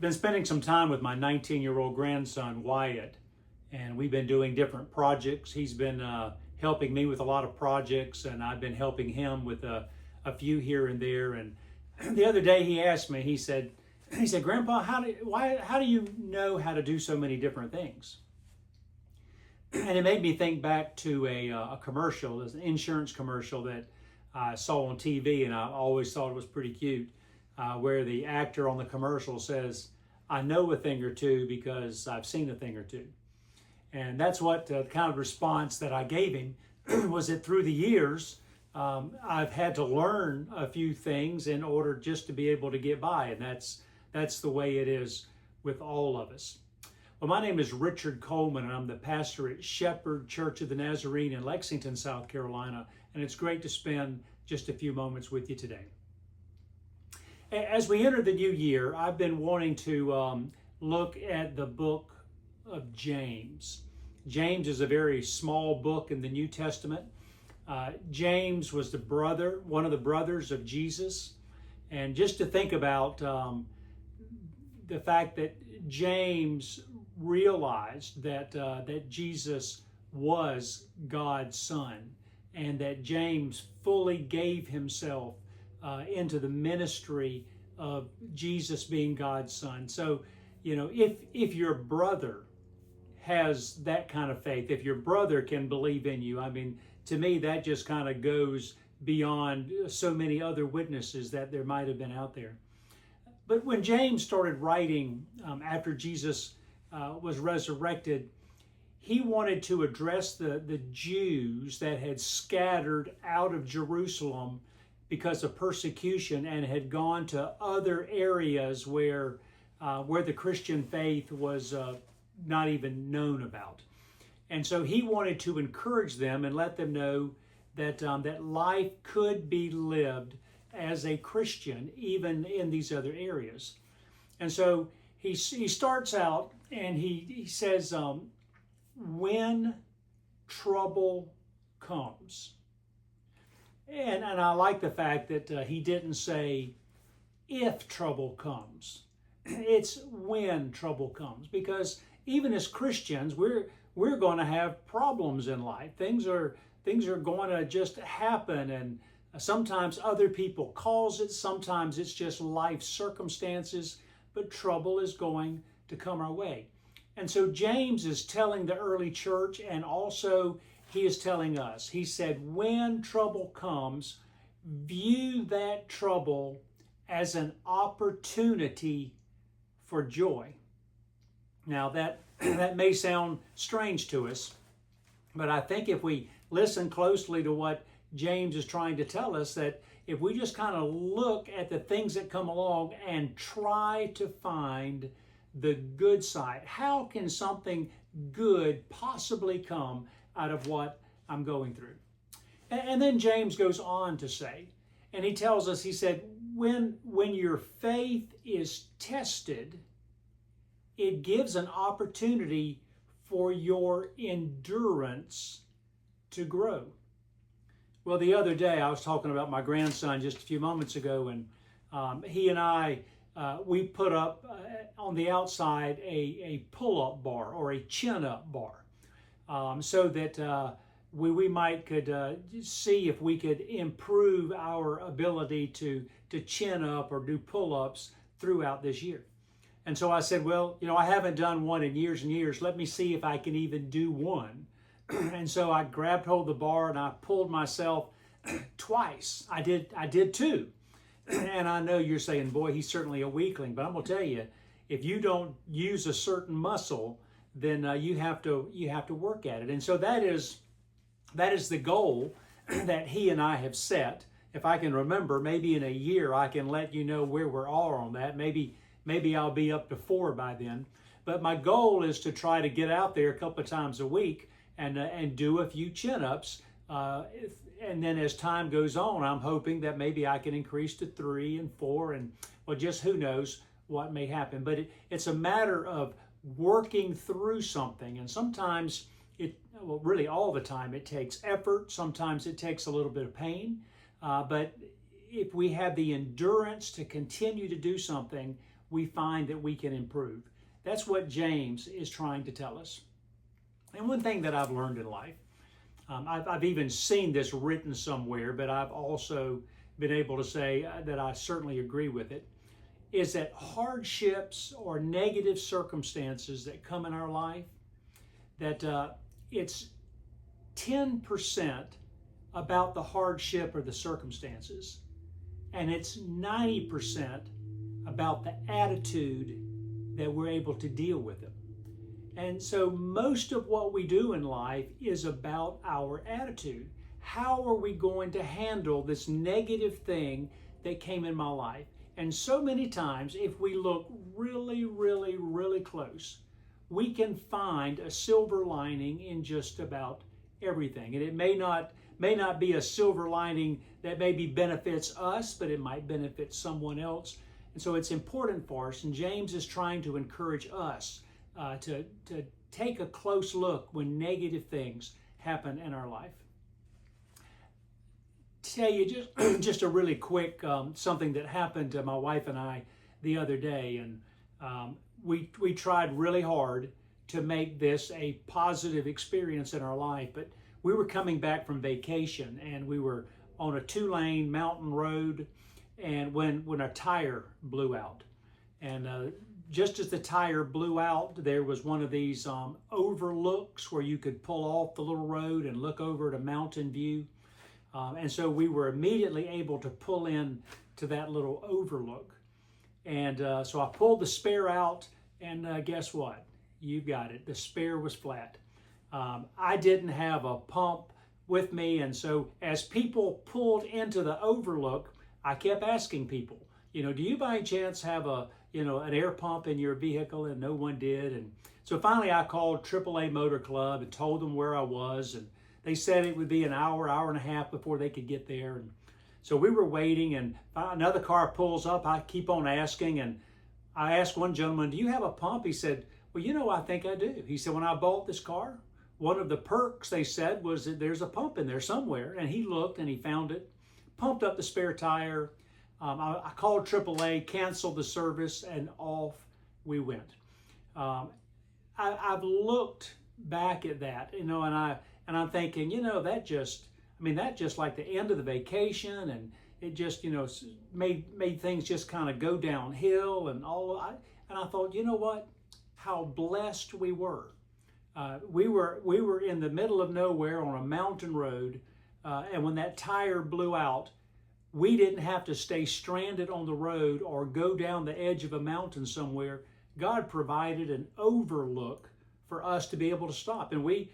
been spending some time with my 19-year-old grandson, Wyatt, and we've been doing different projects. He's been helping me with a lot of projects, and I've been helping him with a few here and there. And the other day he asked me, he said, Grandpa, how do you know how to do so many different things? And it made me think back to a commercial, an insurance commercial that I saw on TV, and I always thought it was pretty cute, where the actor on the commercial says, I know a thing or two because I've seen a thing or two. And that's what kind of response that I gave him was that through the years, I've had to learn a few things in order just to be able to get by. And that's the way it is with all of us. Well, my name is Richard Coleman, and I'm the pastor at Shepherd Church of the Nazarene in Lexington, South Carolina. And it's great to spend just a few moments with you today. As we enter the new year, I've been wanting to look at the book of James. James is a very small book in the New Testament. James was one of the brothers of Jesus. And just to think about the fact that James realized that Jesus was God's son, and that James fully gave himself into the ministry of Jesus being God's son. So, you know, if your brother has that kind of faith, if your brother can believe in you, I mean, to me, that just kind of goes beyond so many other witnesses that there might have been out there. But when James started writing after Jesus was resurrected, he wanted to address the Jews that had scattered out of Jerusalem because of persecution and had gone to other areas where the Christian faith was not even known about. And so he wanted to encourage them and let them know that that life could be lived as a Christian even in these other areas. And so he starts out and he says, when trouble comes. And I like the fact that he didn't say if trouble comes. It's when trouble comes, because even as Christians, we're going to have problems in life. Things are going to just happen, and sometimes other people cause it. Sometimes it's just life circumstances, but trouble is going to come our way. And so James is telling the early church, and also he is telling us. He said, when trouble comes, view that trouble as an opportunity for joy. Now that may sound strange to us, but I think if we listen closely to what James is trying to tell us, that if we just kind of look at the things that come along and try to find the good side, how can something good possibly come out of what I'm going through? And then James goes on to say, and he tells us, he said, when your faith is tested, it gives an opportunity for your endurance to grow. Well, the other day I was talking about my grandson just a few moments ago, and he and I, we put up on the outside a pull-up bar or a chin-up bar, so that we might could see if we could improve our ability to chin up or do pull-ups throughout this year. And so I said, well, you know, I haven't done one in years and years. Let me see if I can even do one. And so I grabbed hold of the bar and I pulled myself twice. I did two. And I know you're saying, boy, he's certainly a weakling. But I'm going to tell you, if you don't use a certain muscle, then you have to work at it. And so that is the goal that he and I have set. If I can remember, maybe in a year I can let you know where we're all on that. Maybe I'll be up to 4 by then. But my goal is to try to get out there a couple of times a week and do a few chin-ups. And then as time goes on, I'm hoping that maybe I can increase to 3 and 4, and well, just who knows what may happen. But it's a matter of working through something. And sometimes really all the time, it takes effort. Sometimes it takes a little bit of pain. But if we have the endurance to continue to do something, we find that we can improve. That's what James is trying to tell us. And one thing that I've learned in life, I've even seen this written somewhere, but I've also been able to say that I certainly agree with it, is that hardships or negative circumstances that come in our life, that it's 10% about the hardship or the circumstances, and it's 90% about the attitude that we're able to deal with them. And so most of what we do in life is about our attitude. How are we going to handle this negative thing that came in my life? And so many times, if we look really, really, really close, we can find a silver lining in just about everything. And it may not be a silver lining that maybe benefits us, but it might benefit someone else. And so it's important for us. And James is trying to encourage us to take a close look when negative things happen in our life. Tell you just a really quick something that happened to my wife and I the other day, and we tried really hard to make this a positive experience in our life. But we were coming back from vacation, and we were on a 2-lane mountain road, and when a tire blew out, and just as the tire blew out, there was one of these overlooks where you could pull off the little road and look over at a mountain view. And so we were immediately able to pull in to that little overlook. And so I pulled the spare out, and guess what? You got it. The spare was flat. I didn't have a pump with me, and so as people pulled into the overlook, I kept asking people, do you by chance have an air pump in your vehicle? And no one did. And so finally I called AAA Motor Club and told them where I was, and they said it would be an hour and a half before they could get there. And so we were waiting, and another car pulls up. I keep on asking, and I asked one gentleman, do you have a pump? He said, well, I think I do. He said, when I bought this car, one of the perks, they said, was that there's a pump in there somewhere. And he looked and he found it, pumped up the spare tire. I called AAA, canceled the service, and off we went. I've looked back at that, and I'm thinking, that just like the end of the vacation, and it just, made things just kind of go downhill and all. And I thought, you know what? How blessed we were. We were in the middle of nowhere on a mountain road, and when that tire blew out, we didn't have to stay stranded on the road or go down the edge of a mountain somewhere. God provided an overlook for us to be able to stop. And we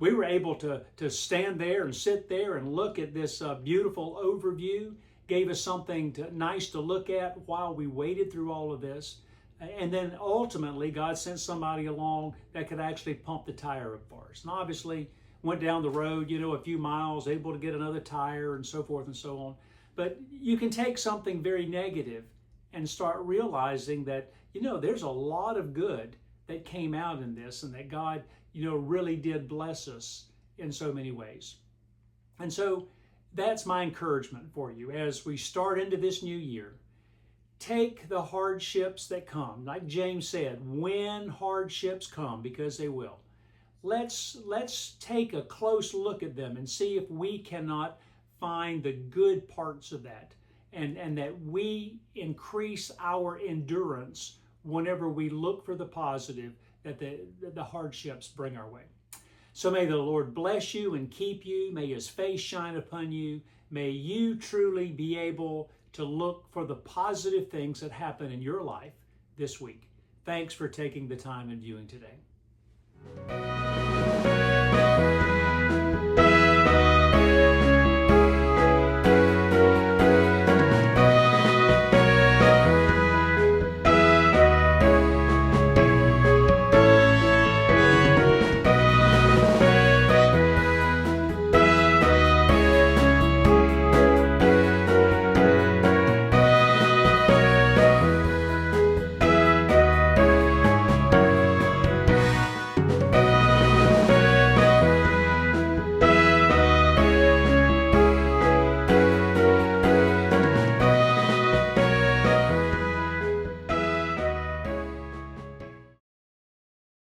were able to stand there and sit there and look at this beautiful overview, gave us something nice to look at while we waited through all of this. And then ultimately, God sent somebody along that could actually pump the tire up for us. And obviously, went down the road, a few miles, able to get another tire and so forth and so on. But you can take something very negative and start realizing that, there's a lot of good that came out in this, and that God, really did bless us in so many ways. And so that's my encouragement for you as we start into this new year. Take the hardships that come. Like James said, when hardships come, because they will. Let's take a close look at them and see if we cannot find the good parts of that, and that we increase our endurance whenever we look for the positive that the hardships bring our way. So may the Lord bless you and keep you. May his face shine upon you. May you truly be able to look for the positive things that happen in your life this week. Thanks for taking the time and viewing today.